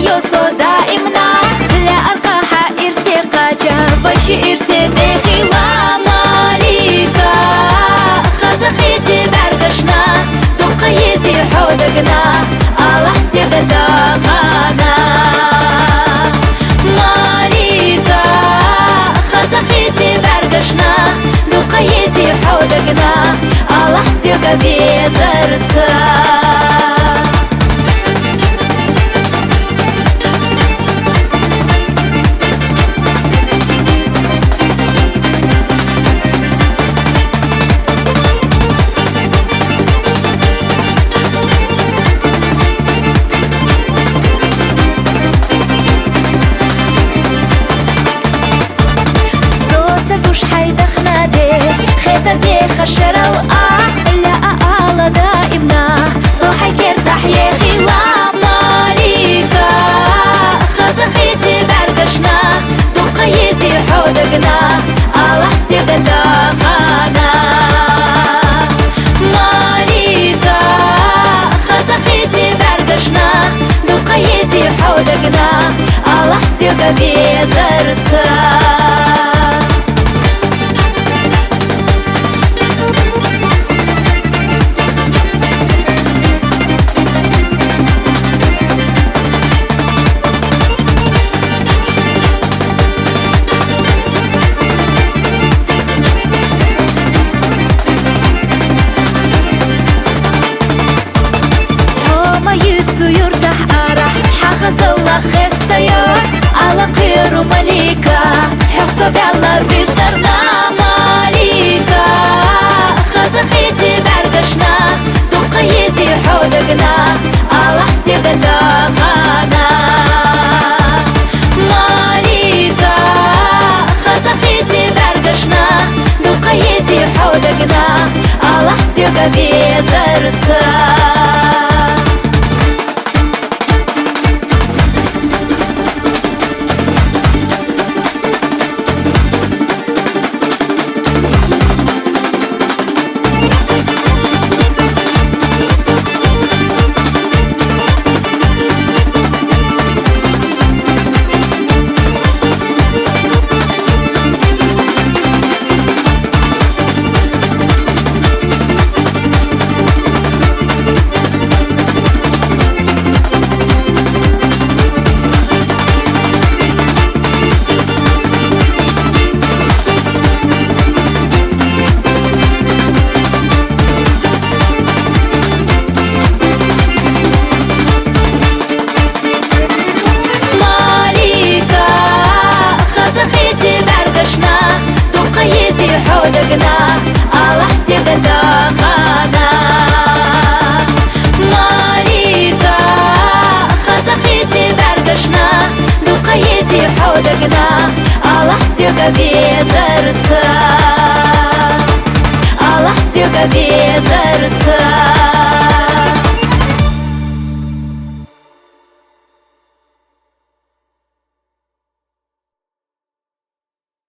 يوصو دائمنا لا أرقاها إرسي قاجا وشي إرسي ديخي وماليكا خزقيتي بعرقشنا دقيتي حودقنا الله سيغ داغانا ماليكا خزقيتي بعرقشنا دقيتي حودقنا الله سيغ بيزرسا دي خشرة لا أعلى دائمنا صوحي كيرتاح يا خيوة ماليكا خزقيتي بعرقشنا دقيتي حودقنا الله حسيب داغانا ماليكا خزقيتي بعرقشنا دقيتي حودقنا الله حسيب بيزرسا الله خستيار على قير مليكا حفظ بالله في سرنا ماليكا خزقيتي بعرقشنا دقيتي حودقنا الله حسيب داغانا ماليكا خزقيتي بعرقشنا دقيتي حودقنا الله حسيب بيزرسا حودقنا الله حسيب داغانا ماليكا خزقيتي بعرقشنا دقيتي حودقنا الله حسيب بيزرسا الله حسيب بيزرسا